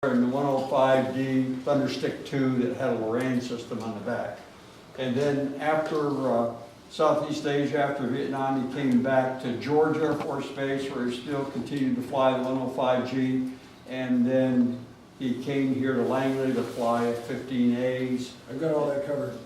and the 105D Thunderstick 2 that had a Lorraine system on the back. And then after Southeast Asia, after Vietnam, he came back to Georgia Air Force Base where he still continued to fly the 105G. And then he came here to Langley to fly 15As. I've got all that covered.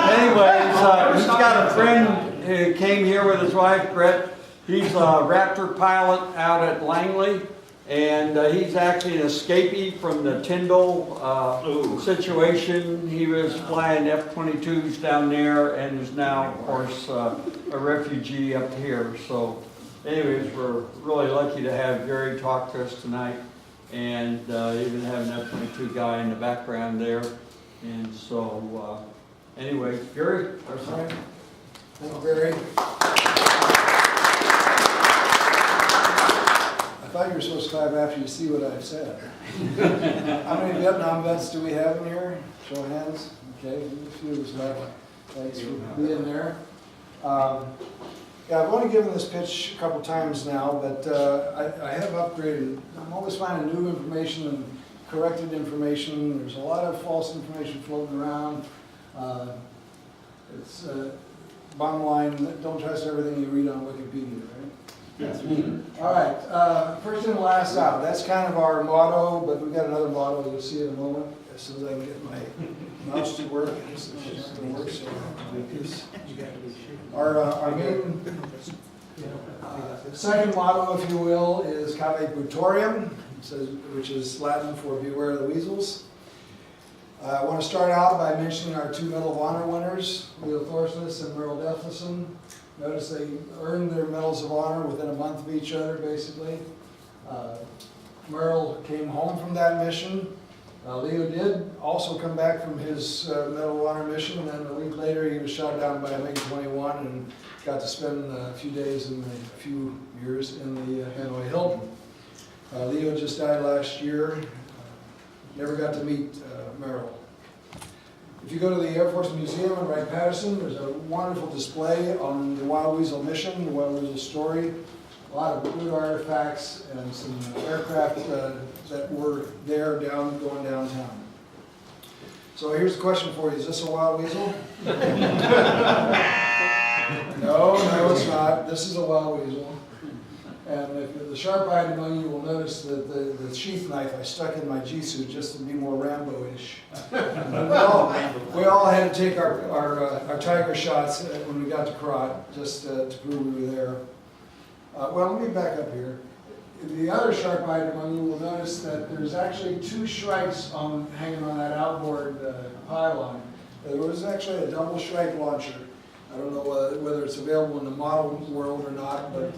Anyways, he's got a friend who came here with his wife, Brett. He's a Raptor pilot out at Langley, and he's actually an escapee from the Tyndall situation. He was flying F-22s down there and is now, of course, a refugee up here. So anyways, we're really lucky to have Gary talk to us tonight, and even have an F-22 guy in the background there. And so, anyway, Gary, our sign. Thank you, Barry. I thought you were supposed to clap after you see what I've said. How many Vietnam vets do we have in here? Show of hands. Okay, a few of us left. Thanks for being there. Yeah, I've only given this pitch a couple times now, but I have upgraded. I'm always finding new information and corrected information. There's a lot of false information floating around. It's bottom line, don't trust everything you read on Wikipedia, right? Yes. All right, first in, last out. That's kind of our motto, but we've got another motto you'll see in a moment. As soon as I can get my mouse to work, it's not going to work, so our main second motto, if you will, is Cave Putorium, which is Latin for Beware of the Weasels. I want to start out by mentioning our two Medal of Honor winners, Leo Thorsness and Merle Deflison. Notice they earned their Medals of Honor within a month of each other, basically. Merle came home from that mission. Leo did also come back from his Medal of Honor mission, and then a week later he was shot down by a MiG-21 and got to spend a few days and a few years in the Hanoi Hilton. Leo just died last year. Never got to meet Merle. If you go to the Air Force Museum in Wright-Patterson, there's a wonderful display on the Wild Weasel mission, the Wild Weasel story. A lot of good artifacts and some aircraft that were there going downtown. So here's the question for you. Is this a Wild Weasel? No, it's not. This is a Wild Weasel. And if the sharp-eyed among you will notice that the sheath knife I stuck in my G-suit just to be more Rambo-ish. we all had to take our tiger shots when we got to Karate, just to prove we were there. Well, let me back up here. The other sharp-eyed among you will notice that there's actually two Shrikes hanging on that outboard pylon. There was actually a double Shrike launcher. I don't know whether it's available in the model world or not, but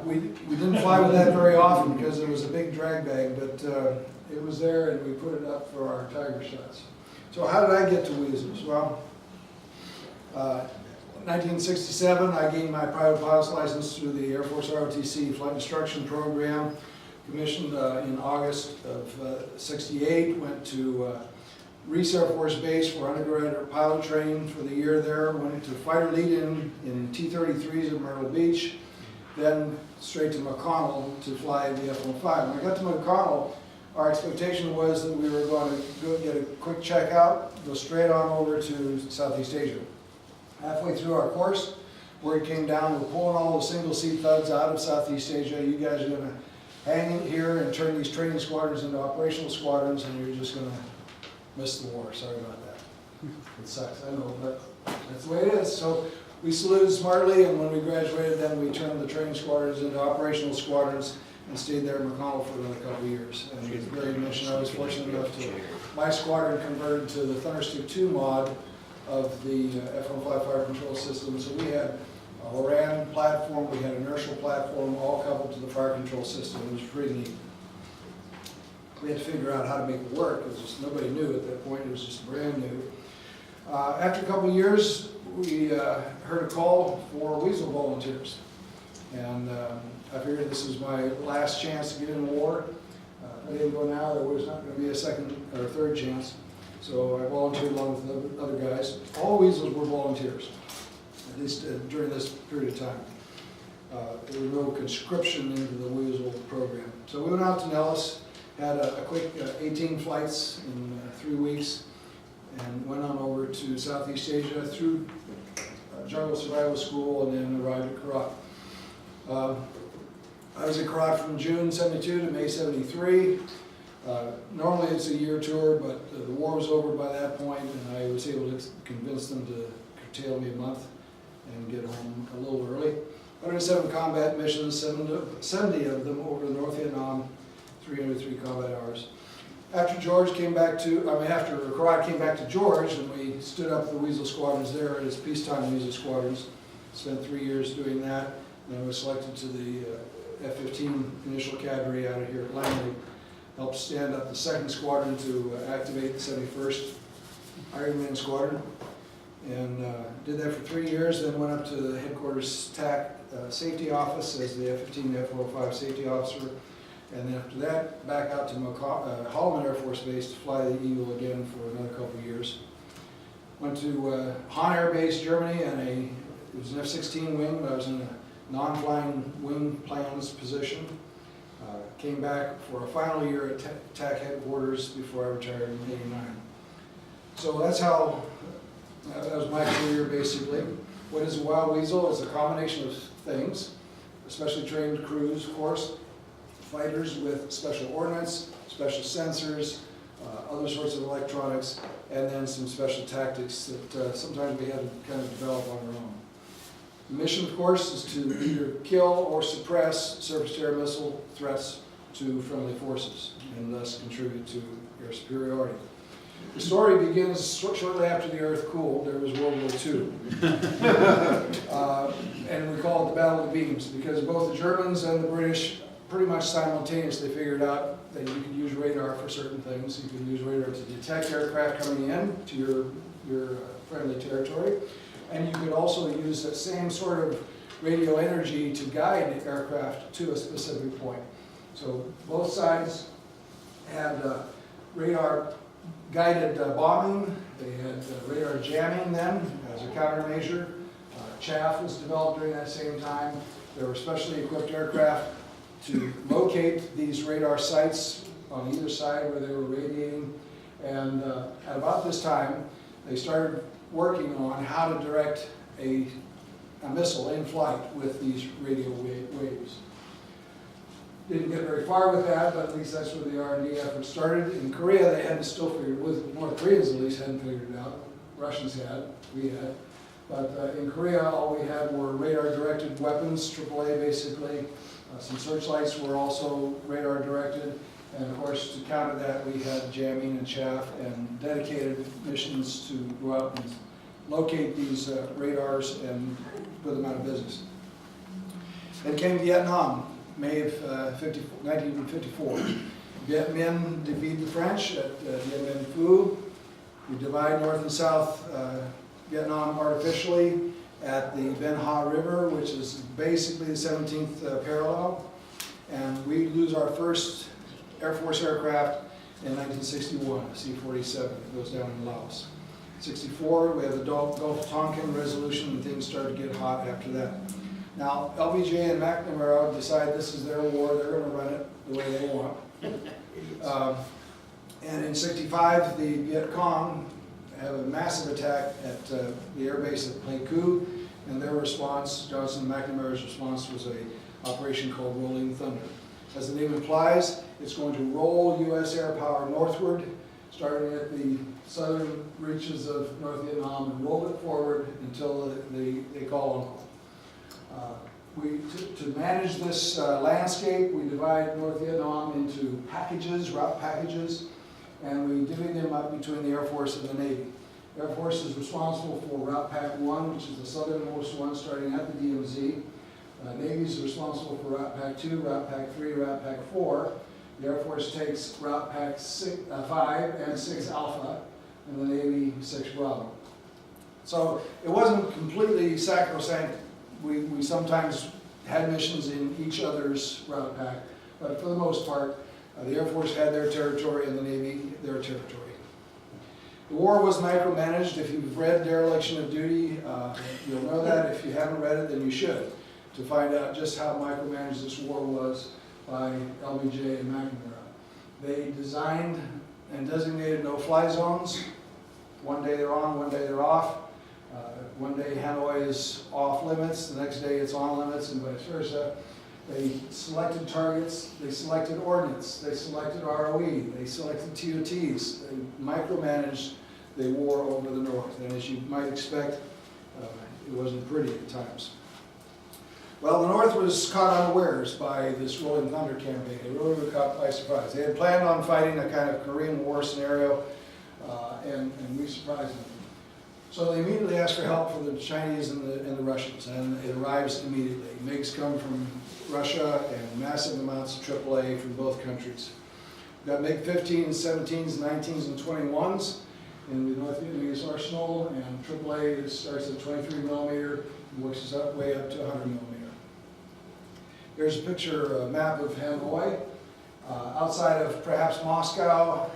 we didn't fly with that very often because there was a big drag bag, but it was there and we put it up for our tiger shots. So how did I get to Weasels? Well, 1967, I gained my private pilot's license through the Air Force ROTC Flight Instruction Program, commissioned in August of '68, went to Reese Air Force Base for undergraduate pilot training for the year there, went to fighter lead-in in T-33s at Myrtle Beach, then straight to McConnell to fly the F-105. When I got to McConnell, our expectation was that we were going to go get a quick checkout, go straight on over to Southeast Asia. Halfway through our course, word came down, we're pulling all the single seat thuds out of Southeast Asia. You guys are going to hang in here and turn these training squadrons into operational squadrons, and you're just going to miss the war. Sorry about that. It sucks, I know, but that's the way it is. So we saluted smartly, and when we graduated, then we turned the training squadrons into operational squadrons and stayed there in McConnell for another couple of years. And it was a great mission. I was fortunate enough to, my squadron converted to the Thunderstick 2 mod of the F-105 fire control system. So we had a Horan platform, we had an inertial platform, all coupled to the fire control system. It was pretty neat. We had to figure out how to make it work. It was just, nobody knew at that point. It was just brand new. After a couple of years, we heard a call for Weasel volunteers. And I figured this was my last chance to get in the war. If I didn't go now, there was not going to be a second or third chance. So I volunteered along with the other guys. All Weasels were volunteers, at least during this period of time. there was no conscription into the Weasel program. So we went out to Nellis, had a quick 18 flights in 3 weeks, and went on over to Southeast Asia through Jungle Survival School, and then arrived at Karat. I was at Karat from June 72 to May 73. Normally it's a year tour, but the war was over by that point, and I was able to convince them to curtail me a month and get home a little early. 107 combat missions, 70 of them over to North Vietnam, 303 combat hours. After Karat came back to George, and we stood up the Weasel squadrons there as peacetime Weasel squadrons. Spent 3 years doing that, and I was selected to the F-15 initial cadre out of here at Langley. Helped stand up the 2nd Squadron to activate the 71st Ironman Squadron, and did that for 3 years, then went up to the headquarters TAC safety office as the F-15 F-405 safety officer, and then after that, back out to Holloman Air Force Base to fly the Eagle again for another couple of years. Went to Hahn Air Base, Germany, and it was an F-16 wing, but I was in a non-flying wing plans position. Came back for a final year at TAC headquarters before I retired in '89. So that's how, that was my career basically. What is a Wild Weasel? It's a combination of things, especially trained crews, of course, fighters with special ordnance, special sensors, other sorts of electronics, and then some special tactics that sometimes we had to kind of develop on our own. The mission, of course, is to either kill or suppress surface-to-air missile threats to friendly forces, and thus contribute to air superiority. The story begins shortly after the Earth cooled. There was World War II. And we call it the Battle of the Beams, because both the Germans and the British pretty much simultaneously figured out that you could use radar for certain things. You could use radar to detect aircraft coming in to your friendly territory. And you could also use that same sort of radio energy to guide aircraft to a specific point. So both sides had radar-guided bombing. They had radar jamming then as a countermeasure. Chaff was developed during that same time. There were specially equipped aircraft to locate these radar sites on either side where they were radiating. And at about this time, they started working on how to direct a missile in flight with these radio waves. Didn't get very far with that, but at least that's where the R&D effort started. In Korea, they hadn't still figured, with North Koreans at least hadn't figured it out. Russians had, we had. But in Korea, all we had were radar-directed weapons, AAA basically. Some searchlights were also radar-directed. And of course, to counter that, we had jamming and chaff and dedicated missions to go out and locate these radars and put them out of business. Then came Vietnam, May of 1954. Viet Minh defeated the French at Dien Bien Phu. We divide North and South Vietnam artificially at the Ben Ha River, which is basically the 17th parallel. And we lose our first Air Force aircraft in 1961, C-47. It goes down in Laos. 64, we have the Gulf of Tonkin resolution, and things started to get hot after that. Now, LBJ and McNamara decide this is their war, they're going to run it the way they want. And in 65, the Viet Cong have a massive attack at the air base at Pleiku, and their response, Johnson and McNamara's response, was an operation called Rolling Thunder. As the name implies, it's going to roll U.S. air power northward, starting at the southern reaches of North Vietnam, and roll it forward until they call uncle. To manage this landscape, we divide North Vietnam into packages, route packages, and we divvy them up between the Air Force and the Navy. Air Force is responsible for Route Pack 1, which is the southernmost one starting at the DMZ. Navy is responsible for Route Pack 2, Route Pack 3, Route Pack 4. The Air Force takes Route Pack 5 and 6 Alpha, and the Navy 6 Bravo. So it wasn't completely sacrosanct. We sometimes had missions in each other's route pack, but for the most part, the Air Force had their territory and the Navy their territory. The war was micromanaged. If you've read Dereliction of Duty, you'll know that. If you haven't read it, then you should. to find out just how micromanaged this war was by LBJ and McNamara. They designed and designated no-fly zones. One day they're on, one day they're off. One day Hanoi is off limits, the next day it's on limits, and vice versa. They selected targets, they selected ordnance, they selected ROE, they selected TOTs, they micromanaged the war over the north. And as you might expect, it wasn't pretty at times. Well, the North was caught unawares by this Rolling Thunder campaign. They really were caught by surprise. They had planned on fighting a kind of Korean War scenario, and we surprised them. So they immediately asked for help from the Chinese and the Russians, and it arrives immediately. MiGs come from Russia and massive amounts of AAA from both countries. We've got MiG-15s, 17s, 19s, and 21s in the North Vietnamese arsenal, and AAA it starts at 23 millimeter and works its way up to 100 millimeter. Here's a picture, a map of Hanoi. Outside of perhaps Moscow,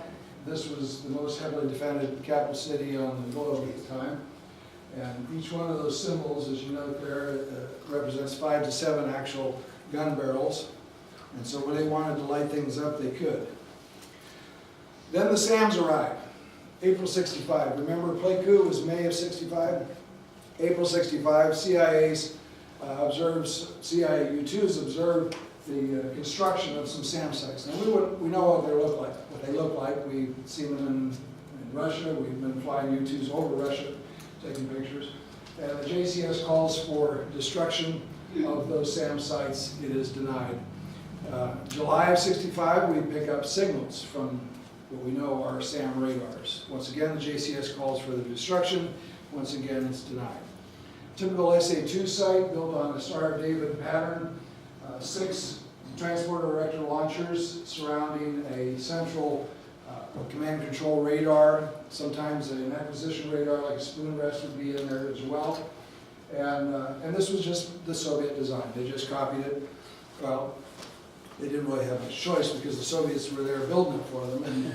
this was the most heavily defended capital city on the globe at the time. And each one of those symbols, as you note there, represents 5 to 7 actual gun barrels. And so when they wanted to light things up, they could. Then the SAMs arrived, April 65. Remember, Pleiku was May of 65? April 65, CIA U-2s observed the construction of some SAM sites. Now we know what they look like. We've seen them in Russia. We've been flying U-2s over Russia, taking pictures. And the JCS calls for destruction of those SAM sites. It is denied. July of 65, we pick up signals from what we know are SAM radars. Once again, the JCS calls for the destruction. Once again, it's denied. Typical SA-2 site built on a Star of David pattern. 6 transporter erector launchers surrounding a central command and control radar. Sometimes an acquisition radar like a spoon rest would be in there as well. And this was just the Soviet design. They just copied it. Well, they didn't really have much choice because the Soviets were there building it for them and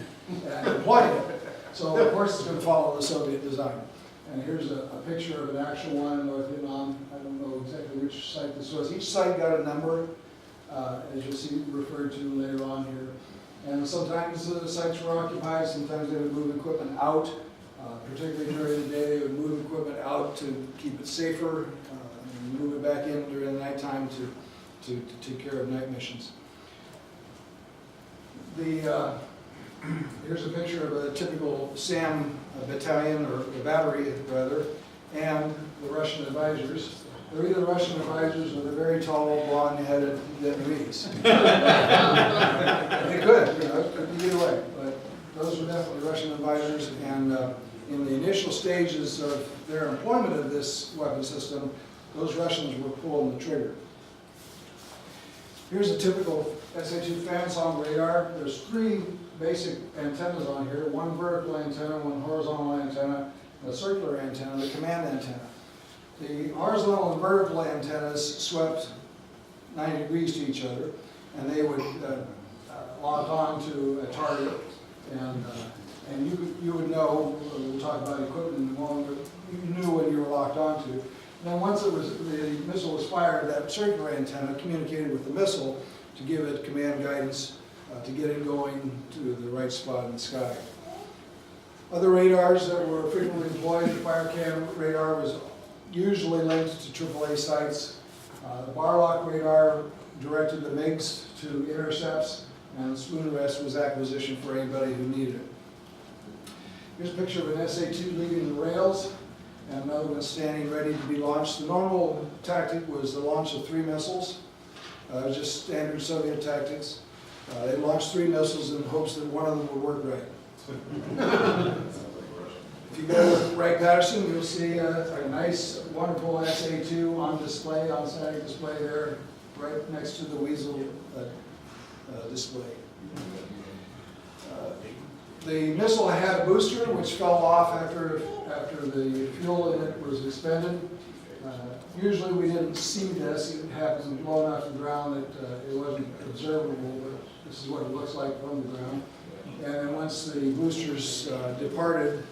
deploying it. So of course it's going to follow the Soviet design. And here's a picture of an actual one in North Vietnam. I don't know exactly which site this was. Each site got a number, as you'll see referred to later on here. And sometimes the sites were occupied, sometimes they would move equipment out. Particularly during the day, they would move equipment out to keep it safer, and move it back in during the nighttime to take care of night missions. Here's a picture of a typical SAM battalion, or battery rather, and the Russian advisors. They're either Russian advisors or they're very tall, blonde-headed Vietnamese. They could, it could be either way, but those were definitely Russian advisors, and in the initial stages of their employment of this weapon system, those Russians were pulling the trigger. Here's a typical SA-2 fan song radar. There's 3 basic antennas on here, one vertical antenna, one horizontal antenna, and a circular antenna, the command antenna. The horizontal and vertical antennas swept 90 degrees to each other, and they would lock on to a target, and you would know, we'll talk about equipment in a moment, but you knew when you were locked onto. And then once the missile was fired, that circular antenna communicated with the missile to give it command guidance to get it going to the right spot in the sky. Other radars that were frequently employed, the fire cam radar was usually linked to AAA sites. The bar lock radar directed the MiGs to intercepts, and the spoon rest was acquisition for anybody who needed it. Here's a picture of an SA-2 leaving the rails, and another one standing ready to be launched. The normal tactic was the launch of 3 missiles. It was just standard Soviet tactics. They launched 3 missiles in hopes that one of them would work right. If you go to Wright-Patterson, you'll see a nice, wonderful SA-2 on display, on static display there, right next to the Weasel display. The missile had a booster which fell off after the fuel in it was expended. Usually we didn't see this. It happened low enough to the ground that it wasn't observable, but this is what it looks like from the ground. And then once the boosters departed,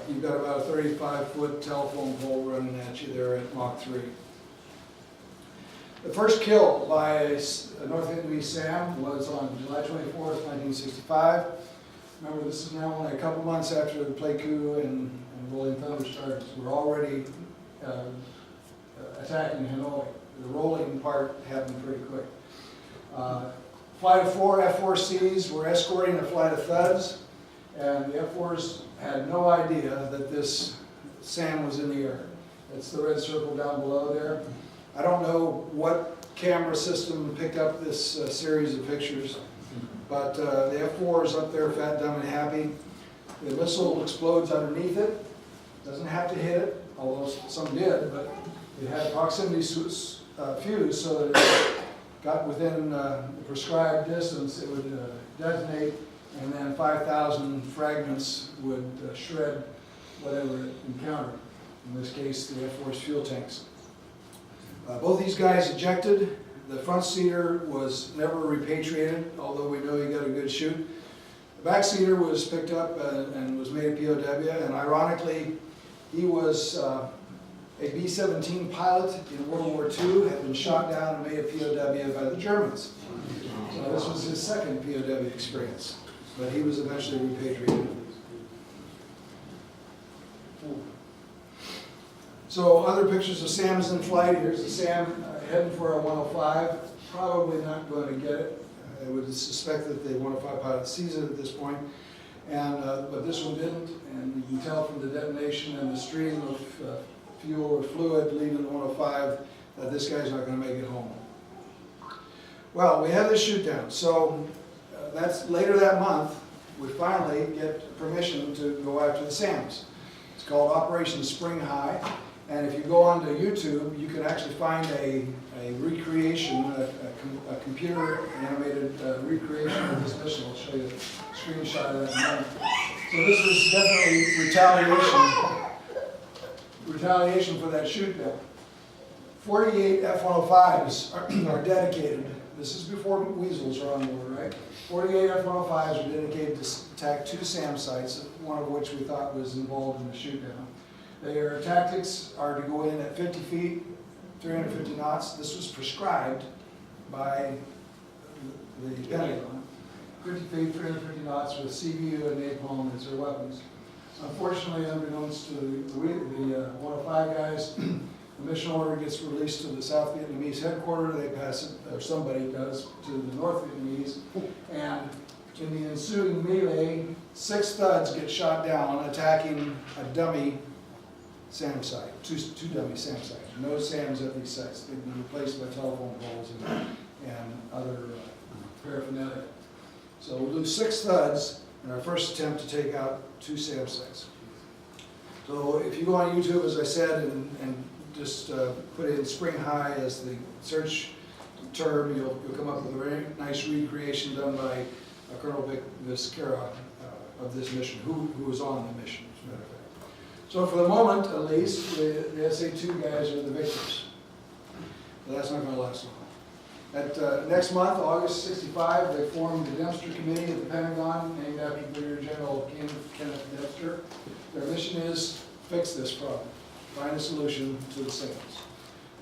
you've got about a 35-foot telephone pole running at you there at Mach 3. The first kill by a North Vietnamese SAM was on July 24th, 1965. Remember, this is now only a couple months after the Pleiku and Rolling Thunder started. So we're already attacking Hanoi. The rolling part happened pretty quick. Flight of 4 F-4Cs were escorting a flight of thuds, and the F-4s had no idea that this SAM was in the air. That's the red circle down below there. I don't know what camera system picked up this series of pictures, but the F-4 is up there, fat, dumb, and happy. The missile explodes underneath it. Doesn't have to hit it, although some did, but it had proximity fuse so that it got within the prescribed distance, it would detonate, and then 5,000 fragments would shred whatever it encountered. In this case, the F-4's fuel tanks. Both these guys ejected. The front seater was never repatriated, although we know he got a good shoot. The back seater was picked up and was made a POW, and ironically, he was a B-17 pilot in World War II, had been shot down and made a POW by the Germans. So this was his second POW experience, but he was eventually repatriated. So other pictures of SAMs in flight. Here's the SAM heading for a 105. Probably not going to get it. I would suspect that the 105 pilot sees it at this point. And, but this one didn't, and you can tell from the detonation and the stream of fuel or fluid leaving the 105 that this guy's not going to make it home. Well, we had this shoot down. So that's later that month, we finally get permission to go after the SAMs. It's called Operation Spring High. And if you go onto YouTube, you can actually find a recreation, a computer animated recreation of this mission. I'll show you a screenshot of that in a minute. So this was definitely retaliation for that shoot down. 48 F-105s are dedicated. This is before Weasels are on board, right? 48 F-105s are dedicated to attack 2 SAM sites, one of which we thought was involved in the shoot down. Their tactics are to go in at 50 feet, 350 knots. This was prescribed by the Pentagon. 50 feet, 350 knots with CBU and napalm as their weapons. Unfortunately, unbeknownst to the 105 guys, the mission order gets released to the South Vietnamese headquarters. They pass it, or somebody does, to the North Vietnamese. And in the ensuing melee, 6 thuds get shot down attacking a dummy SAM site, two dummy SAM sites. No SAMs at these sites. They've been replaced by telephone poles and other paraphernalia. So we'll do 6 thuds in our first attempt to take out 2 SAM sites. So if you go on YouTube, as I said, and just put in Spring High as the search term, you'll come up with a very nice recreation done by Colonel Vic Viscara of this mission, who was on the mission, as a matter of fact. So for the moment, at least, the SA-2 guys are the victors. But that's not going to last long. At next month, August 65, they formed the Dempster Committee at the Pentagon, named after Brigadier General Kenneth Dempster. Their mission is fix this problem, find a solution to the SAMs.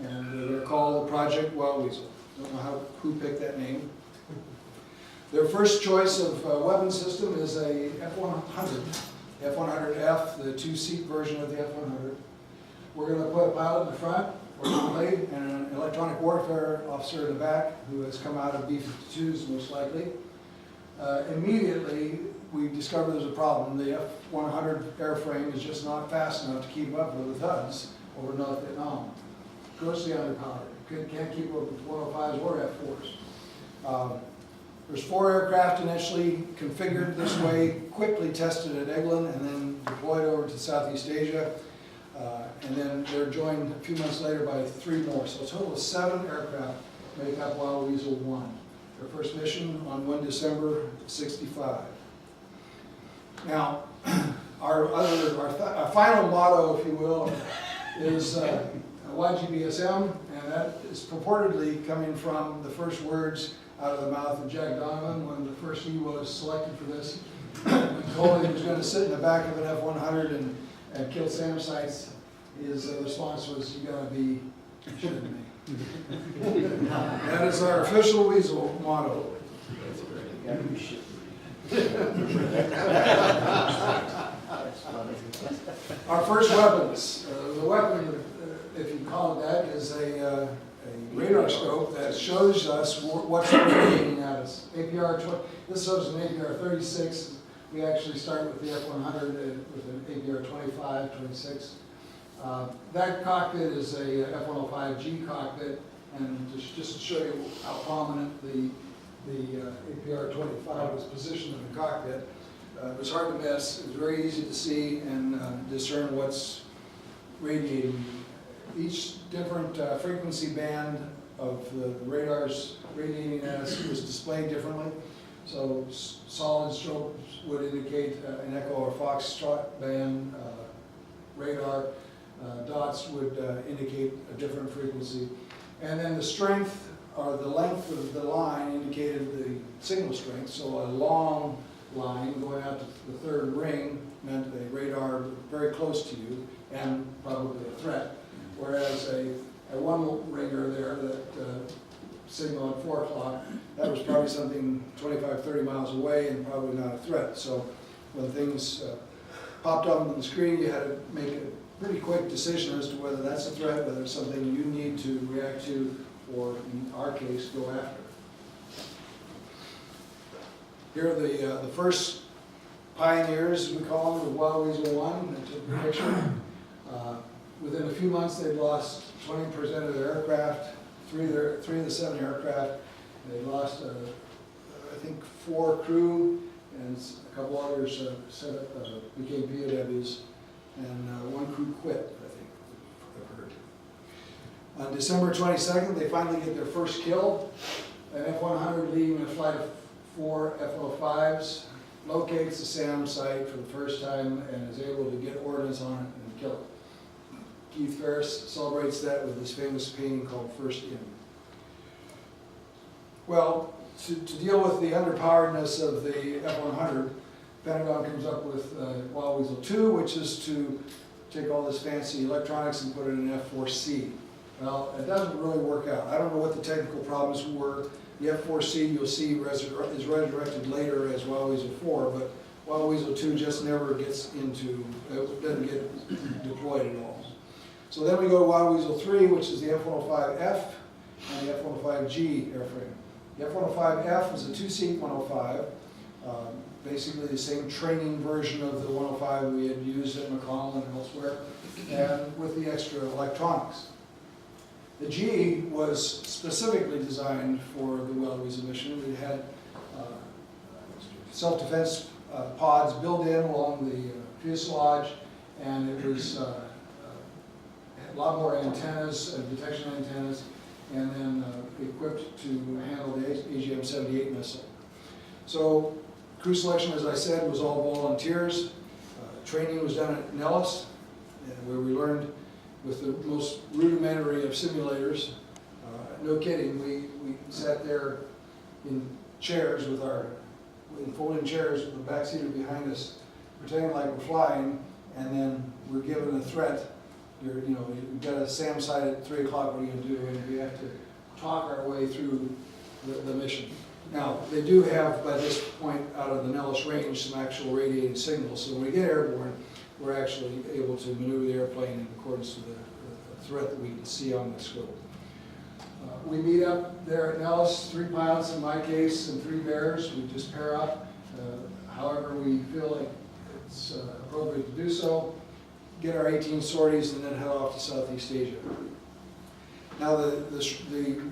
And they're called Project Wild Weasel. Don't know who picked that name. Their first choice of weapon system is a F-100. F-100F, the 2-seat version of the F-100. We're going to put a pilot in the front, and an electronic warfare officer in the back, who has come out of B-52s most likely. Immediately, we discover there's a problem. The F-100 airframe is just not fast enough to keep up with the thuds over North Vietnam. Grossly underpowered. Can't keep up with 105s or F-4s. There's 4 aircraft initially configured this way, quickly tested at Eglin, and then deployed over to Southeast Asia. And then they're joined a few months later by 3 more. So a total of 7 aircraft make up Wild Weasel 1. Their first mission on 1 December 65. Now, our final motto, if you will, is YGBSM, and that is purportedly coming from the first words out of the mouth of Jack Donovan when the first E was selected for this. When told he was going to sit in the back of an F-100 and kill SAM sites, his response was, "You got to be shitting me." That is our official weasel motto. Our first weapons. The weapon, if you call it that, is a radar scope that shows us what's radiating at us. This shows an APR 36. We actually start with the F100 with an APR 25, 26. That cockpit is a F105G cockpit, and just to show you how prominent the APR 25 was positioned in the cockpit, it was hard to miss. It was very easy to see and discern what's radiating. Each different frequency band of the radars radiating at us was displayed differently. So solid strobes would indicate an echo or foxtrot band radar. Dots would indicate a different frequency. And then the strength or the length of the line indicated the signal strength. So a long line going out to the third ring meant a radar very close to you and probably a threat. Whereas a one ringer there that signal at 4 o'clock, that was probably something 25, 30 miles away and probably not a threat. So when things popped up on the screen, you had to make a pretty quick decision as to whether that's a threat, whether it's something you need to react to, or in our case, go after. Here are the first pioneers, we call them, the Wild Weasel 1, that took the picture. Within a few months, they'd lost 20% of their aircraft, three of the 7 aircraft. They lost, I think, 4 crew, and a couple others became POWs, and 1 crew quit, I think, I've heard. On December 22nd, they finally get their first kill. An F-100 leading a flight of 4 F-105s locates the SAM site for the first time and is able to get ordnance on it and kill it. Keith Ferris celebrates that with his famous painting called First In. Well, to deal with the underpoweredness of the F-100, Pentagon comes up with Wild Weasel 2, which is to take all this fancy electronics and put it in an F-4C. Well, it doesn't really work out. I don't know what the technical problems were. The F-4C, you'll see, is resurrected later as Wild Weasel 4, but Wild Weasel 2 just never gets into, it doesn't get deployed at all. So then we go to Wild Weasel 3, which is the F-105F and the F-105G airframe. The F-105F is a 2-seat 105, basically the same training version of the 105 we had used at McConnell and elsewhere, and with the extra electronics. The G was specifically designed for the Wild Weasel mission. We had self-defense pods built in along the fuselage, and it was a lot more antennas, detection antennas, and then equipped to handle the AGM-78 missile. So crew selection, as I said, was all volunteers. Training was done at Nellis, where we learned with the most rudimentary of simulators. No kidding, we sat there in chairs in folding chairs with the back seater behind us, pretending like we're flying, and then we're given a threat. You've got a SAM site at 3 o'clock, what are you going to do? And we have to talk our way through the mission. Now, they do have, by this point, out of the Nellis range, some actual radiating signals. So when we get airborne, we're actually able to maneuver the airplane in accordance to the threat that we can see on the scope. We meet up there at Nellis, 3 pilots in my case, and 3 bears. We just pair up, however we feel like it's appropriate to do so, get our 18 sorties, and then head off to Southeast Asia. Now, the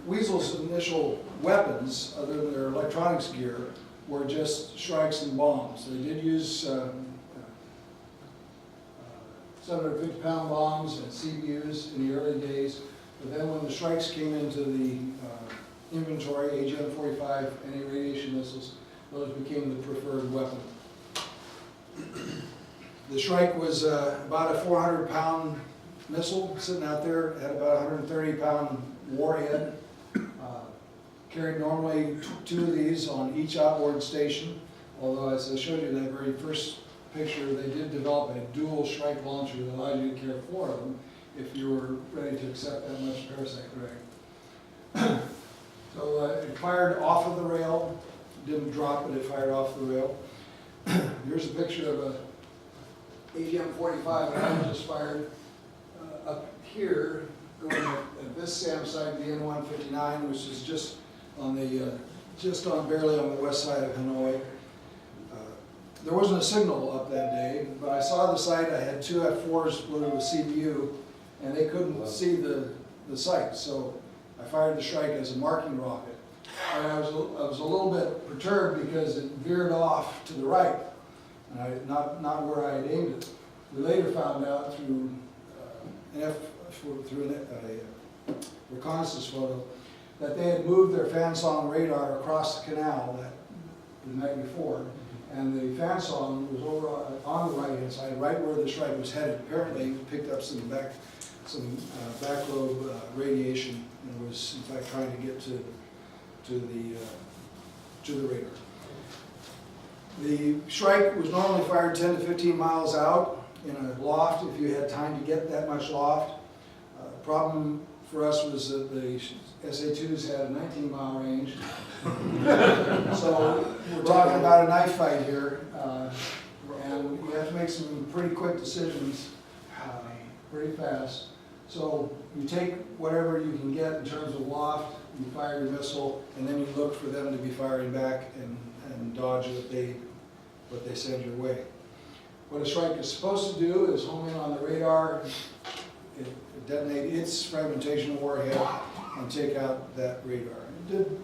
Weasel's initial weapons, other than their electronics gear, were just strikes and bombs. They did use 750-pound bombs and CBUs in the early days, but then when the strikes came into the inventory, AGM-45, anti-radiation missiles, those became the preferred weapon. The Shrike was about a 400-pound missile sitting out there, had about a 130-pound warhead. Carried normally 2 of these on each outboard station, although as I showed you in that very first picture, they did develop a dual Shrike launcher that allowed you to carry 4 of them if you were ready to accept that much parasite drag. So it fired off of the rail, didn't drop, but it fired off the rail. Here's a picture of a AGM-45 that I just fired up here, going at this SAM site, the N159, which is just on the, barely on the west side of Hanoi. There wasn't a signal up that day, but I saw the site. I had two F4s loaded with CPU, and they couldn't see the site, so I fired the Shrike as a marking rocket. And I was a little bit perturbed because it veered off to the right, and not where I had aimed it. We later found out through a reconnaissance photo that they had moved their fan-song radar across the canal the night before, and the fan-song was over on the right-hand side, right where the Shrike was headed. Apparently, it picked up some backlobe radiation, and was in fact trying to get to the radar. The Shrike was normally fired 10 to 15 miles out in a loft if you had time to get that much loft. Problem for us was that the SA-2s had a 19-mile range. So we're talking about a knife fight here, and you have to make some pretty quick decisions pretty fast. So you take whatever you can get in terms of loft, you fire your missile, and then you look for them to be firing back and dodge what they send your way. What a Shrike is supposed to do is home in on the radar, detonate its fragmentation warhead, and take out that radar. It did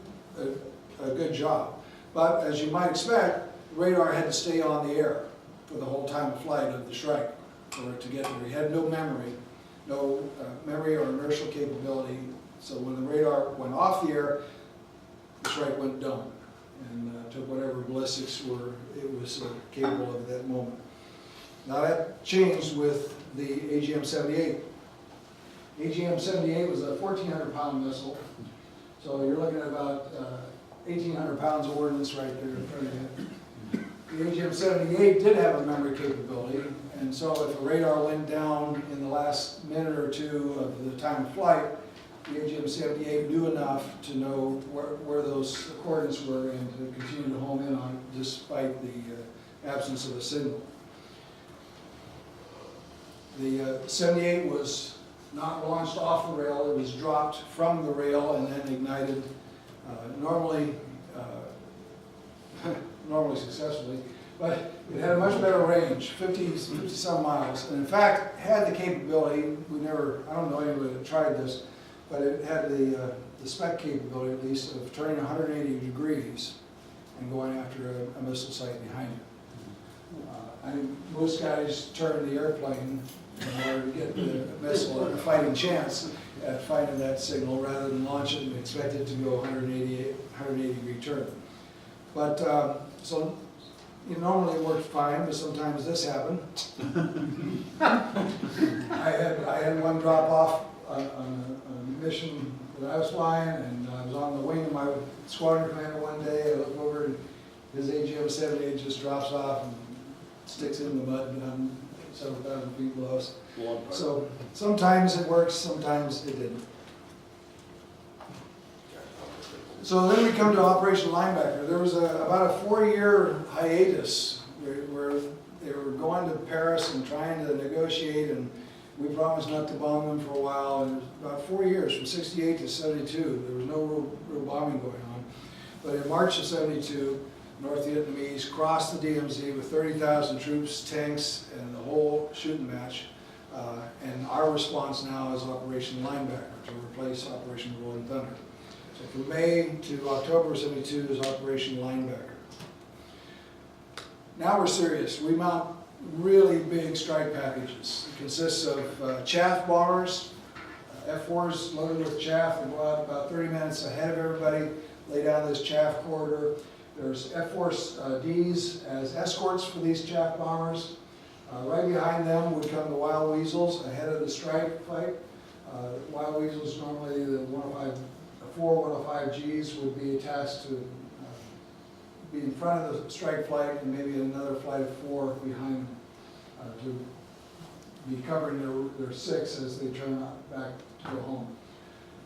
a good job. But as you might expect, the radar had to stay on the air for the whole time of flight of the Shrike for it to get there. It had no memory or inertial capability. So when the radar went off the air, the Shrike went dumb and took whatever ballistics it was capable of at that moment. Now that changed with the AGM-78. AGM-78 was a 1,400-pound missile, so you're looking at about 1,800 pounds of ordnance right there in front of you. The AGM-78 did have a memory capability, and so if a radar went down in the last minute or two of the time of flight, the AGM-78 knew enough to know where those coordinates were and to continue to home in on it despite the absence of a signal. The 78 was not launched off the rail, it was dropped from the rail and then ignited, normally successfully, but it had a much better range, 50 some miles, and in fact had the capability, I don't know anybody that tried this, but it had the spec capability at least of turning 180 degrees and going after a missile site behind you. I think most guys turn the airplane in order to get the missile a fighting chance at finding that signal rather than launch it and expect it to go 180 degree turn. But so it normally worked fine, but sometimes this happened. I had one drop off on a mission that I was flying, and I was on the wing of my squadron commander one day. I look over and his AGM-78 just drops off and sticks in the mud and several thousand feet below us. So sometimes it works, sometimes it didn't. So then we come to Operation Linebacker. There was about a 4-year hiatus where they were going to Paris and trying to negotiate, and we promised not to bomb them for a while. And it was about 4 years, from 68 to 72. There was no real bombing going on. But in March of 72, North Vietnamese crossed the DMZ with 30,000 troops, tanks, and the whole shooting match. And our response now is Operation Linebacker to replace Operation Rolling Thunder. So from May to October 72 is Operation Linebacker. Now we're serious. We mount really big strike packages. It consists of chaff bombers, F4s loaded with chaff, and go out about 30 minutes ahead of everybody, lay down this chaff corridor. There's F-4Ds as escorts for these chaff bombers. Right behind them would come the Wild Weasels ahead of the strike fight. Wild Weasels, normally the 4 105Gs would be attached to be in front of the strike flight, and maybe another flight of 4 behind to be covering their 6 as they turn back to go home.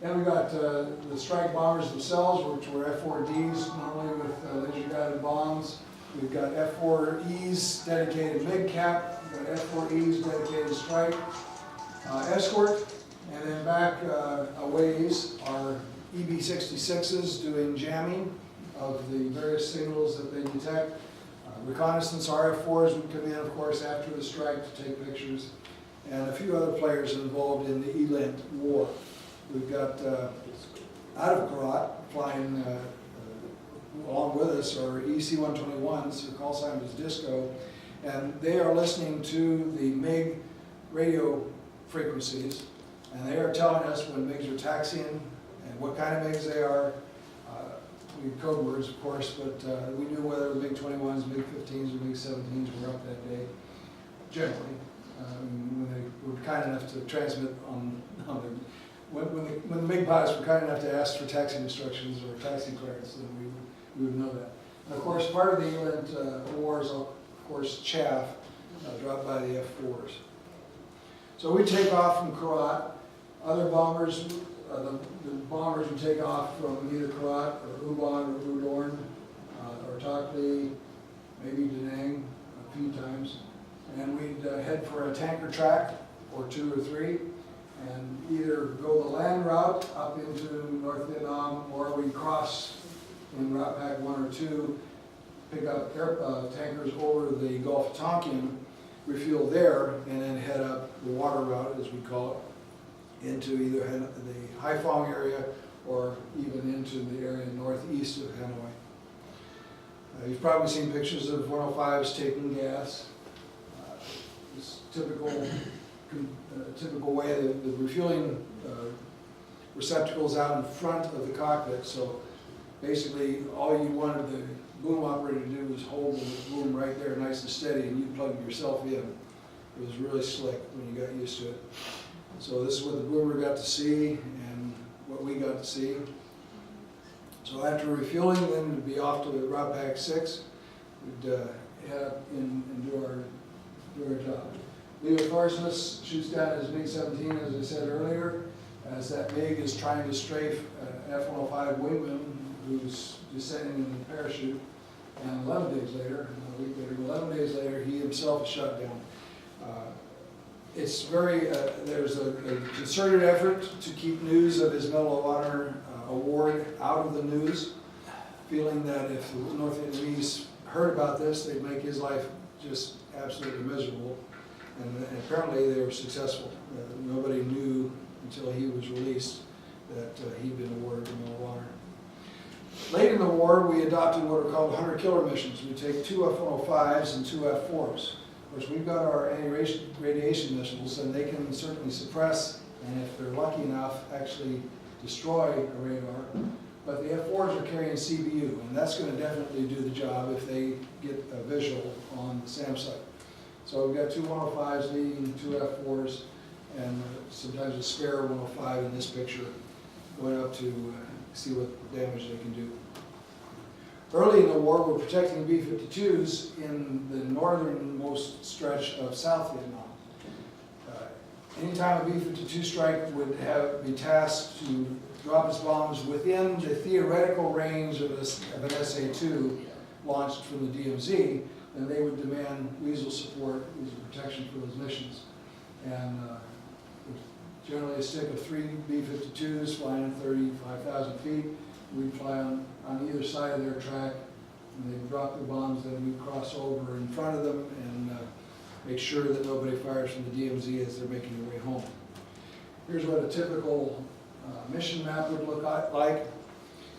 Then we got the strike bombers themselves, which were F-4Ds, normally with laser-guided bombs. We've got F-4Es dedicated mid-cap, we've got F-4Es dedicated strike escort, and then back a ways are EB-66s doing jamming of the various signals that they detect. Reconnaissance RF-4s would come in, of course, after the strike to take pictures, and a few other players involved in the ELINT war. We've got out of Karat flying along with us are EC-121s, or call sign is Disco, and they are listening to the MiG radio frequencies, and they are telling us when MiGs are taxiing and what kind of MiGs they are. We had code words, of course, but we knew whether the MiG-21s, MiG-15s, or MiG-17s were up that day, generally. When they were kind enough to transmit on when the MiG pilots were kind enough to ask for taxi instructions or taxi clearance, then we would know that. And of course, part of the ELINT war is, of course, chaff dropped by the F-4s. So we take off from Karat. Other bombers, the bombers would take off from either Karat or Ubon or Udorn or Tokli, maybe Da Nang a few times. And we'd head for a tanker track or 2 or 3 and either go the land route up into North Vietnam, or we cross in Route Pack 1 or 2, pick up tankers over the Gulf of Tonkin, refuel there, and then head up the water route, as we call it, into either the Haiphong area or even into the area northeast of Hanoi. You've probably seen pictures of 105s taking gas. It's typical way the refueling receptacles out in front of the cockpit. So basically, all you wanted the boom operator to do was hold the boom right there, nice and steady, and you plug yourself in. It was really slick when you got used to it. So this is what the boomer got to see and what we got to see. So after refueling, then we'd be off to the Route Pack 6. We'd head up and do our job. Leo Thorsness shoots down his MiG-17, as I said earlier, as that MiG is trying to strafe F-105 wingman who's descending in the parachute. And 11 days later, 11 days later, he himself is shot down. It's very, there's a concerted effort to keep news of his Medal of Honor award out of the news, feeling that if the North Vietnamese heard about this, they'd make his life just absolutely miserable. And apparently they were successful. Nobody knew until he was released that he'd been awarded the Medal of Honor. Late in the war, we adopted what are called hunter-killer missions. We take 2 F-105s and 2 F-4s. Of course, we've got our anti-radiation missiles, and they can certainly suppress, and if they're lucky enough, actually destroy a radar. But the F-4s are carrying CBU, and that's going to definitely do the job if they get a visual on the SAM site. So we've got 2 105s leading 2 F-4s, and sometimes a spare 105 in this picture, going up to see what damage they can do. Early in the war, we're protecting B-52s in the northernmost stretch of South Vietnam. Anytime a B-52 strike would be tasked to drop its bombs within the theoretical range of an SA-2 launched from the DMZ, then they would demand Weasel support, Weasel protection for those missions. And generally a stick of 3 B-52s flying at 35,000 feet. We'd fly on either side of their track, and they'd drop their bombs, then we'd cross over in front of them and make sure that nobody fires from the DMZ as they're making their way home. Here's what a typical mission map would look like.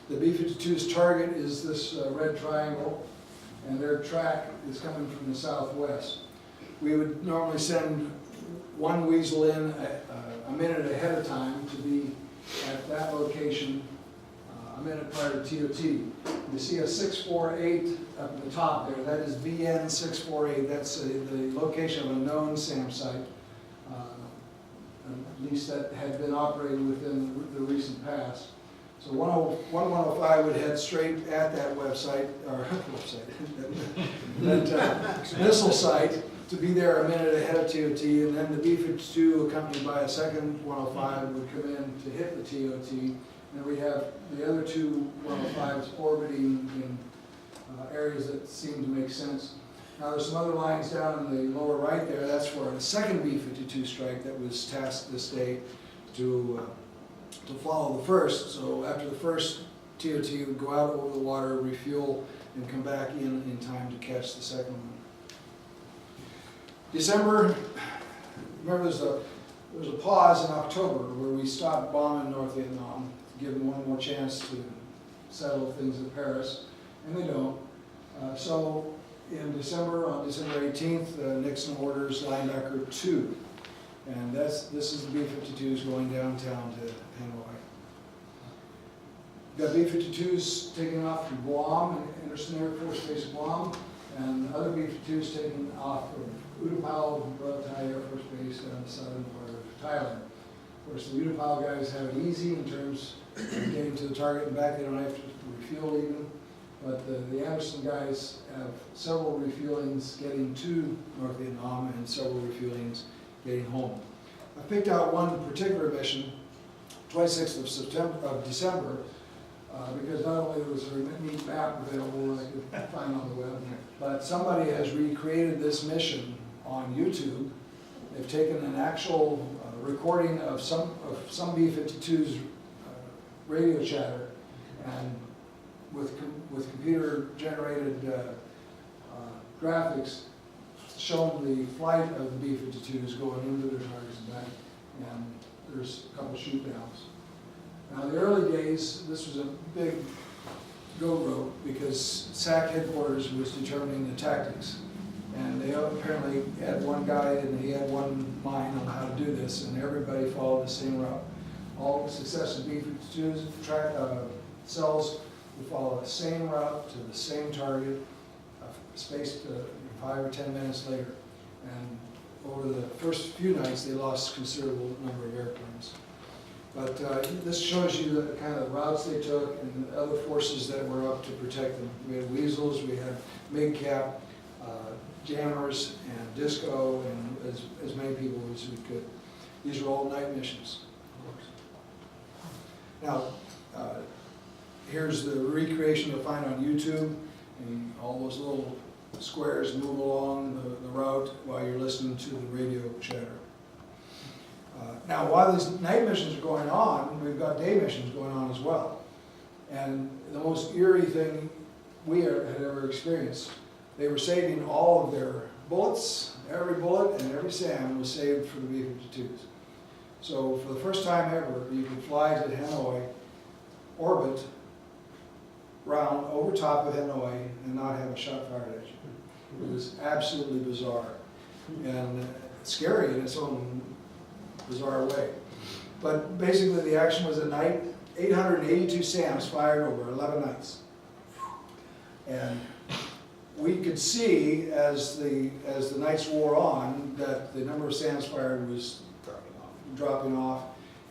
The B-52's target is this red triangle, and their track is coming from the southwest. We would normally send 1 Weasel in a minute ahead of time to be at that location a minute prior to TOT. You see a 648 up at the top there. That is VN 648. That's the location of a known SAM site, at least that had been operating within the recent past. So 105 would head straight at that website, or that missile site, to be there a minute ahead of TOT, and then the B-52 accompanied by a second 105 would come in to hit the TOT, and we have the other two 105s orbiting in areas that seem to make sense. Now there's some other lines down in the lower right there, that's for the second B-52 strike that was tasked this day to follow the first. So after the first, TOT would go out over the water, refuel, and come back in time to catch the second one. December, remember there was a pause in October where we stopped bombing North Vietnam to give them one more chance to settle things in Paris, and they don't. So in December, on December 18th, Nixon orders linebacker 2, and this is the B-52s going downtown to Hanoi. Got B-52s taking off from Guam, Anderson Air Force Base Guam, and other B-52s taking off from Utapao Thai Air Force Base down the southern part of Thailand. Of course, the Utapao guys have it easy in terms of getting to the target and back. They don't have to refuel even. But the Anderson guys have several refuelings getting to North Vietnam and several refuelings getting home. I picked out one particular mission, 26th of December, because not only was there a neat map available that I could find on the web, but somebody has recreated this mission on YouTube. They've taken an actual recording of some B-52's radio chatter, and with computer-generated graphics, shown the flight of the B-52s going into their targets and back, and there's a couple shoot-downs. Now, the early days, this was a big go-road because SAC headquarters was determining the tactics. And they apparently had one guy and he had one mind on how to do this, and everybody followed the same route. All successive B-52s cells would follow the same route to the same target, spaced 5 or 10 minutes later. And over the first few nights, they lost a considerable number of airplanes. But this shows you the kind of routes they took and the other forces that were up to protect them. We had weasels, we had MIG-cap, jammers, and disco, and as many people as we could. These are all night missions, of course. Now, here's the recreation you'll find on YouTube, and all those little squares move along the route while you're listening to the radio chatter. Now, while these night missions are going on, we've got day missions going on as well. And the most eerie thing we had ever experienced, they were saving all of their bullets. Every bullet and every SAM was saved for the B-52s. So for the first time ever, you could fly to Hanoi, orbit, round over top of Hanoi, and not have a shot fired at you. It was absolutely bizarre and scary in its own bizarre way. But basically the action was at night, 882 SAMs fired over 11 nights. And we could see as the nights wore on that the number of SAMs fired was dropping off,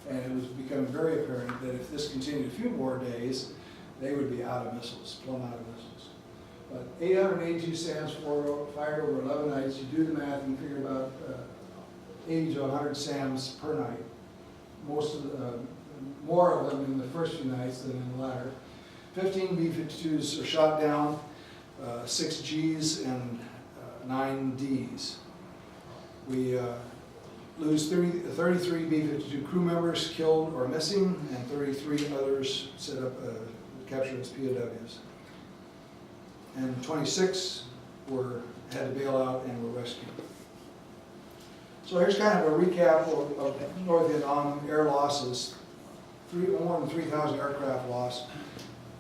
and it was becoming very apparent that if this continued a few more days, they would be out of missiles, plumb out of missiles. But 882 SAMs fired over 11 nights. You do the math and figure about 80 to 100 SAMs per night. More of them in the first few nights than in the latter. 15 B-52s are shot down, 6 Gs and 9 Ds. We lose 33 B-52 crew members killed or missing, and 33 others set up captured as POWs. And 26 had to bail out and were rescued. So here's kind of a recap of North Vietnam air losses. More than 3,000 aircraft lost.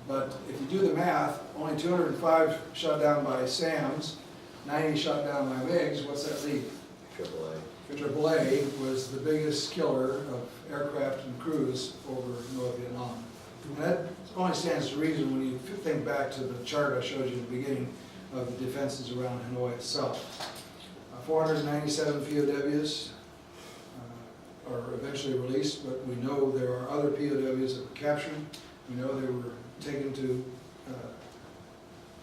But if you do the math, only 205 shot down by SAMs, 90 shot down by MiGs. What's that leave? AAA. AAA was the biggest killer of aircraft and crews over North Vietnam. And that only stands to reason when you think back to the chart I showed you at the beginning of the defenses around Hanoi itself. 497 POWs are eventually released, but we know there are other POWs that were captured. We know they were taken to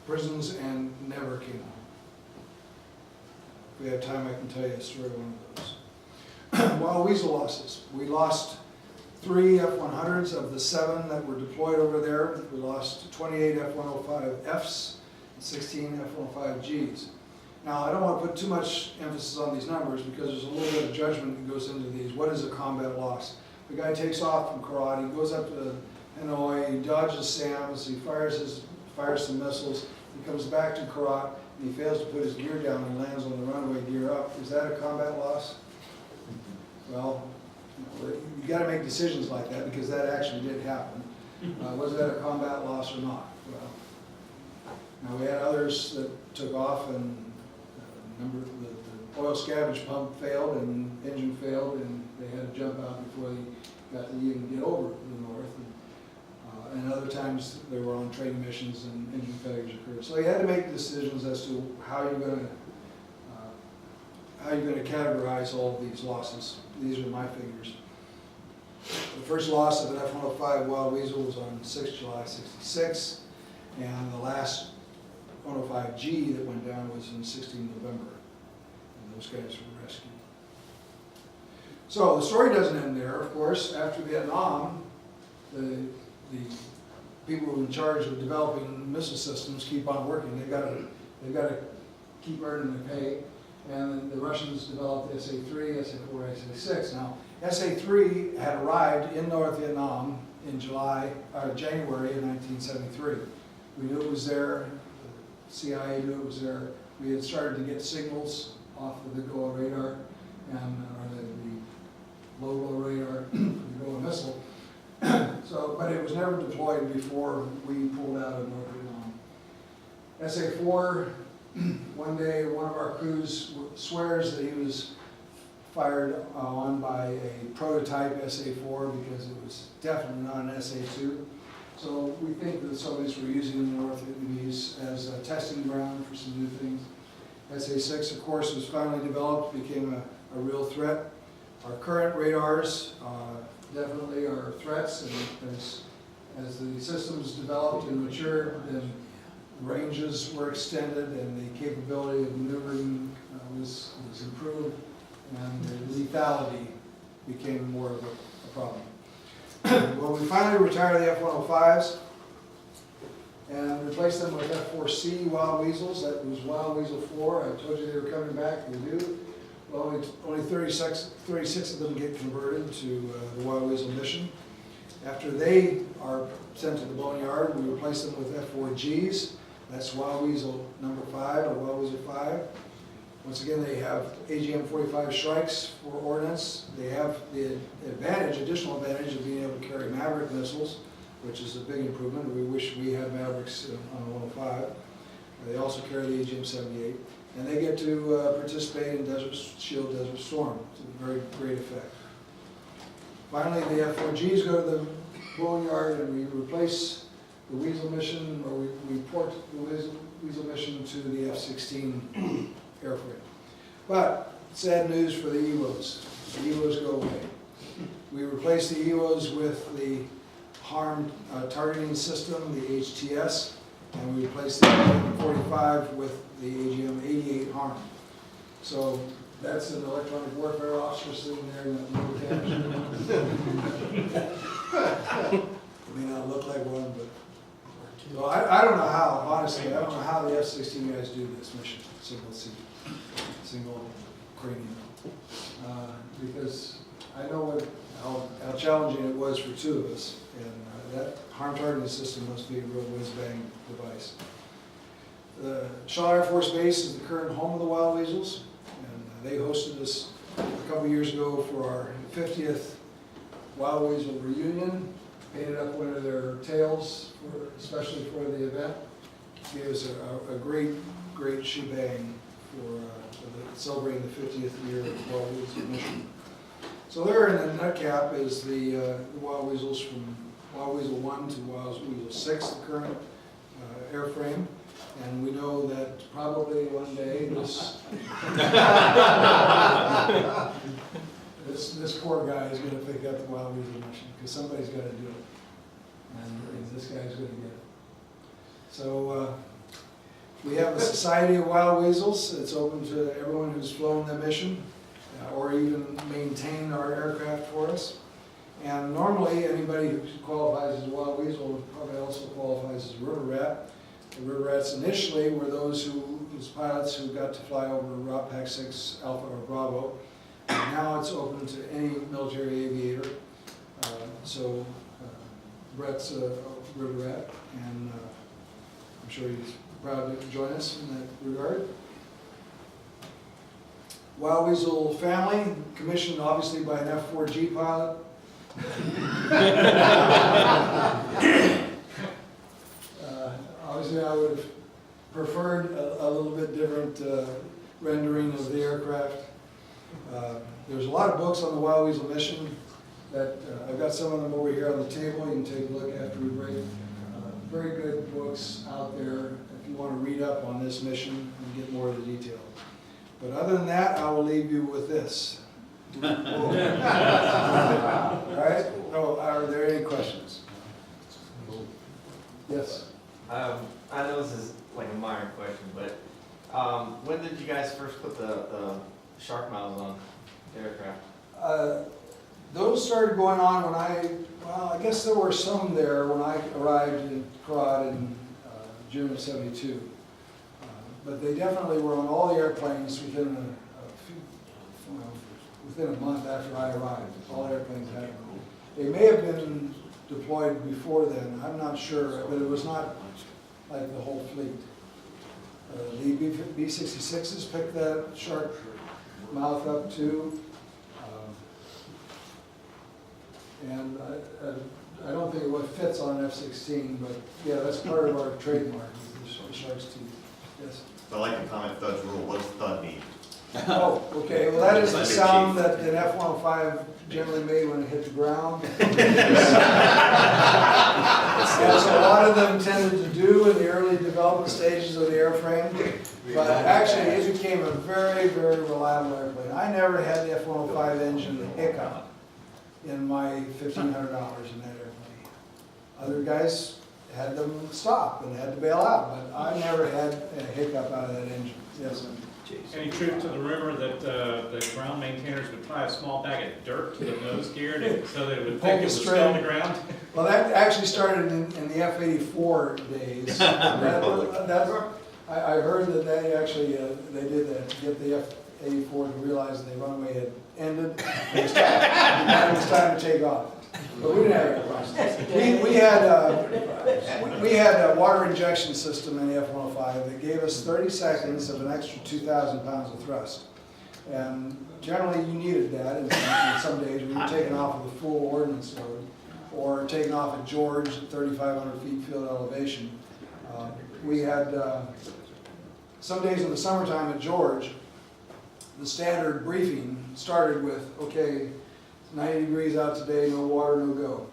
prisons and never came home. we have time, I can tell you a story of one of those. Wild Weasel losses. We lost 3 F-100s of the 7 that were deployed over there. We lost 28 F-105Fs and 16 F-105Gs. Now, I don't want to put too much emphasis on these numbers because there's a little bit of judgment that goes into these. What is a combat loss? The guy takes off from Karate, he goes up to Hanoi, he dodges SAMs, he fires some missiles, he comes back to Karate, and he fails to put his gear down and lands on the runway gear up. Is that a combat loss? Well, you got to make decisions like that because that actually did happen. Was that a combat loss or not? Well, now we had others that took off and the oil scavenge pump failed and engine failed and they had to jump out before they got to even get over the north. And other times they were on training missions and engine failures occurred. So you had to make decisions as to how you're going to categorize all of these losses. These are my figures. The first loss of an F-105 Wild Weasel was on 6 July '66, and the last 105G that went down was in 16 November, and those guys were rescued. So the story doesn't end there, of course. After Vietnam, the people in charge of developing missile systems keep on working. They've got to keep earning their pay. And the Russians developed SA-3, SA-4, SA-6. Now, SA-3 had arrived in North Vietnam in January of 1973. We knew it was there. The CIA knew it was there. We had started to get signals off of the GOA radar and the low radar, the GOA missile. So, but it was never deployed before we pulled out of North Vietnam. SA-4. One day, one of our crews swears that he was fired on by a prototype SA-4 because it was definitely not an SA-2. So we think that the Soviets were using the North Vietnamese as a testing ground for some new things. SA-6, of course, was finally developed, became a real threat. Our current radars definitely are threats, and as the systems developed and matured, then ranges were extended and the capability of maneuvering was improved, and the lethality became more of a problem. Well, we finally retired the F-105s and replaced them with F-4C Wild Weasels. That was Wild Weasel 4. I told you they were coming back. They do. Well, only 36 of them get converted to the Wild Weasel mission. After they are sent to the boneyard, we replace them with F-4Gs. That's Wild Weasel number 5 or Wild Weasel 5. Once again, they have AGM-45 strikes for ordnance. They have the additional advantage of being able to carry Maverick missiles, which is a big improvement. We wish we had Mavericks on the 105. They also carry the AGM-78. And they get to participate in Desert Shield, Desert Storm. It's a very great effect. Finally, the F-4Gs go to the boneyard and we replace the Weasel mission, or we port the Weasel mission to the F-16 airframe. But sad news for the EWOs. The EWOs go away. We replace the EWOs with the harm targeting system, the HTS, and we replace the AGM-45 with the AGM-88 harm. So that's an electronic warfare officer sitting there in that little cabin. It may not look like one, but well, I don't know how, honestly, I don't know how the F-16 guys do this mission, single seat, single cranium. Because I know how challenging it was for 2 of us, and that harm targeting system must be a real whiz-bang device. The Shaw Air Force Base is the current home of the Wild Weasels, and they hosted us a couple years ago for our 50th Wild Weasel reunion. Painted up one of their tails, especially for the event. Gave us a great shebang for celebrating the 50th year of the Wild Weasel mission. So there in the nutcap is the Wild Weasels from Wild Weasel 1 to Wild Weasel 6, the current airframe. And we know that probably one day this poor guy is going to pick up the Wild Weasel mission because somebody's got to do it, and this guy's going to get it. So We have the Society of Wild Weasels. It's open to everyone who's flown the mission or even maintained our aircraft for us. And normally, anybody who qualifies as a Wild Weasel probably also qualifies as a river rat. The river rats initially were those whose pilots who got to fly over Route Pack 6 Alpha or Bravo. And now it's open to any military aviator. So Brett's a river rat, and I'm sure he's proud to join us in that regard. Wild Weasel family, commissioned obviously by an F-4G pilot. Obviously I would have preferred a little bit different rendering of the aircraft. There's a lot of books on the Wild Weasel mission that I've got some of them over here on the table. You can take a look after we break. Very good books out there if you want to read up on this mission and get more of the detail. But other than that, I will leave you with this. All right? Oh, are there any questions? Yes. I know this is like a minor question, but when did you guys first put the shark mouths on the aircraft? Those started going on when I guess there were some there when I arrived in Quad in June of '72. But they definitely were on all the airplanes within within a month after I arrived. All the airplanes had them. They may have been deployed before then, I'm not sure, but it was not like the whole fleet. The B-66s picked that shark mouth up too. And I don't think it fits on an F-16, but yeah, that's part of our trademark, the shark's teeth. Yes. So I like to comment Thud's rule. What does Thud mean? Oh, okay. Well, that is the sound that an F-105 generally made when it hit the ground. As a lot of them tended to do in the early development stages of the airframe. But actually, it became a very, very reliable airplane. I never had the F-105 engine hiccup in my $1,500 in that airplane. Other guys had them stop and had to bail out, but I never had a hiccup out of that engine. Yes. Any truth to the rumor that the ground maintainers would tie a small bag of dirt to the nose gear so that it would think it was still on the ground? Well, that actually started in the F-84 days. I heard that they actually they did that to get the F-84 to realize the runway had ended. It was time to take off. But we didn't have any problems. We had a water injection system in the F-105 that gave us 30 seconds of an extra 2,000 pounds of thrust. And generally you needed that in some days when you were taking off with a full ordnance load or taking off at George at 3,500 feet field elevation. We had some days in the summertime at George, the standard briefing started with, okay, 90 degrees out today, no water, no go.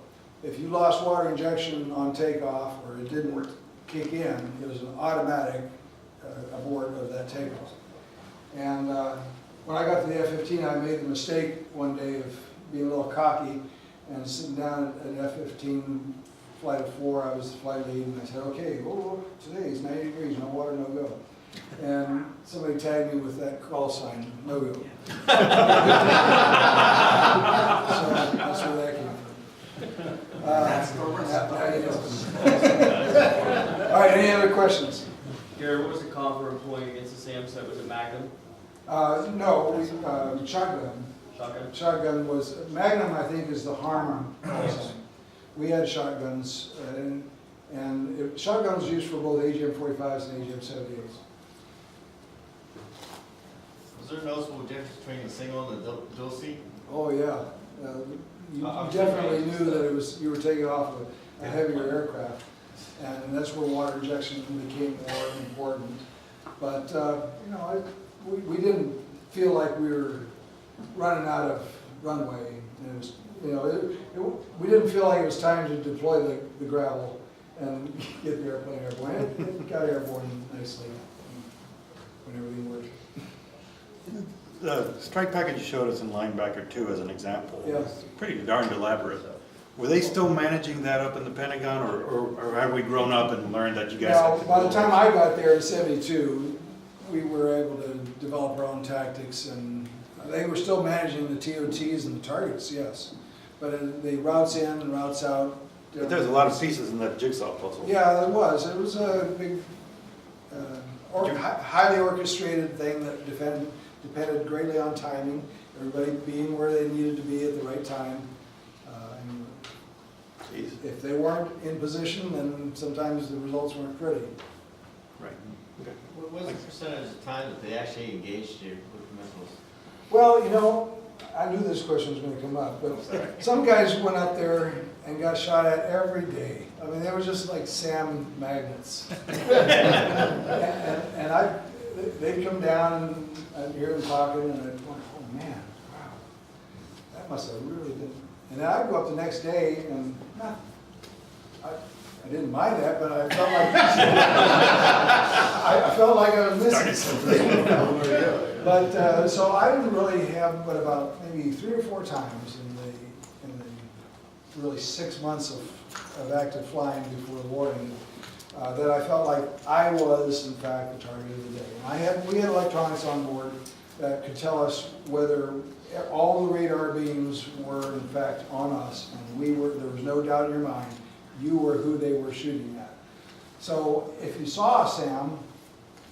If you lost water injection on takeoff or it didn't kick in, it was an automatic abort of that takeoff. And when I got to the F-15, I made the mistake one day of being a little cocky and sitting down at an F-15 flight of 4, I was the flight lead, and I said, okay, today is 90 degrees, no water, no go. And somebody tagged me with that call sign, no go. So that's where that came from. All right, any other questions? Gary, what was the call for employing against the SAM set? Was it Magnum? No, shotgun. Shotgun? Shotgun was, Magnum I think is the harm call sign. We had shotguns, and shotgun was used for both AGM-45s and AGM-78s. Was there a noticeable difference between the single and the dual seat? Oh yeah, you definitely knew that you were taking off a heavier aircraft, and that's where water injection became more important. But you know, we didn't feel like we were running out of runway. And it was, you know, we didn't feel like it was time to deploy the gravel and get the airplane airborne. It got airborne nicely when everything worked. The strike package you showed us in Linebacker 2 as an example. Yeah. It's pretty darned elaborate. Were they still managing that up in the Pentagon, or have we grown up and learned that you guys Now, have to by the build time it? I got there in '72, we were able to develop our own tactics, and they were still managing the TOTs and the targets, yes. But the routes in and routes out. But there's a lot of pieces in that jigsaw puzzle. Yeah, there was. It was a big, highly orchestrated thing that depended greatly on timing, everybody being where they needed to be at the right time. And Jeez. if they weren't in position, then sometimes the results weren't pretty. Right. Okay. What was the percentage of time that they actually engaged you with the missiles? Well, you know, I knew this question was gonna come up, but some guys went up there and got shot at every day. I mean, they were just like SAM magnets. And they'd come down and I'd hear them talking and I'd go, oh man, wow, that must have really been. And then I'd go up the next day and, nah, I didn't mind that, but I felt like, I felt like I was missing something. But, so I didn't really have, but about maybe 3 or 4 times in the really 6 months of active flying before the warning, that I felt like I was, in fact, the target of the day. We had electronics on board that could tell us whether all the radar beams were, in fact, on us, and there was no doubt in your mind, you were who they were shooting at. So if you saw a SAM,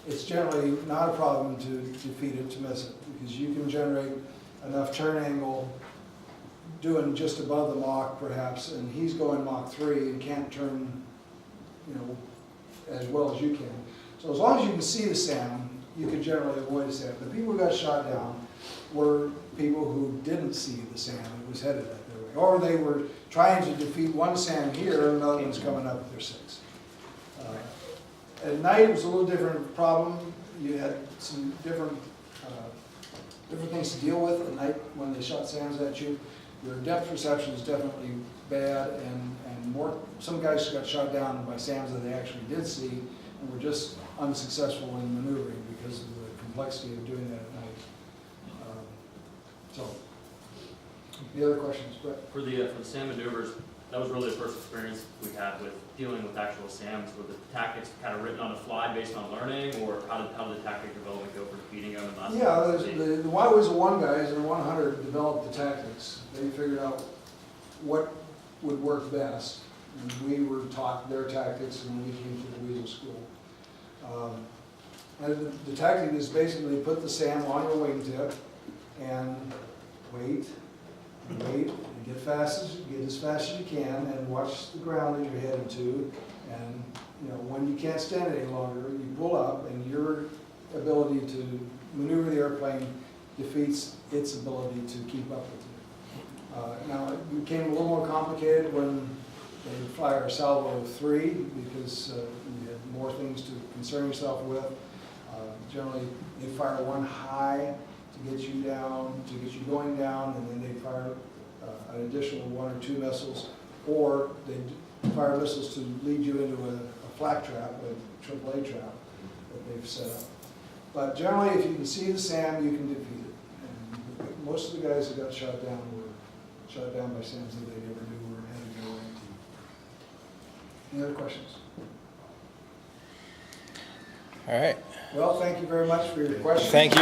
it's generally not a problem to defeat it, to miss it, because you can generate enough turn angle doing just above the Mach perhaps, and he's going Mach 3 and can't turn, you know, as well as you can. So as long as you can see the SAM, you can generally avoid a SAM. The people who got shot down were people who didn't see the SAM, it was headed that way. Or they were trying to defeat one SAM here, and another one's coming up with their 6. At night, it was a little different problem. You had some different things to deal with at night when they shot SAMs at you. Your depth perception is definitely bad, and some guys got shot down by SAMs that they actually did see, and were just unsuccessful in maneuvering because of the complexity of doing that at night. So, the other questions, Brett? For the SAM maneuvers, that was really the first experience we had with dealing with actual SAMs. Were the tactics kind of written on the fly based on learning, or how did the tactic development go for defeating them? And The Wild Weasel 1 guys and 100 developed the tactics. They figured out what would work best, and we were taught their tactics when we came to the Weasel School. And the tactic is basically put the SAM on your wingtip and wait and wait and get as fast as you can, and watch the ground that you're heading to. And you know, when you can't stand it any longer, you pull up, and your ability to maneuver the airplane defeats its ability to keep up with you. Now, it became a little more complicated when they would fly our Salvo 3, because you had more things to concern yourself with. Generally, they fire one high to get you down, to get you going down, and then they fire an additional 1 or 2 missiles, or they fire missiles to lead you into a flak trap, a AAA trap that they've set up. But generally, if you can see the SAM, you can defeat it. And most of the guys that got shot down were shot down by SAMs that they never knew were headed their way to. Any other questions? All right. Well, thank you very much for your questions. Thank you.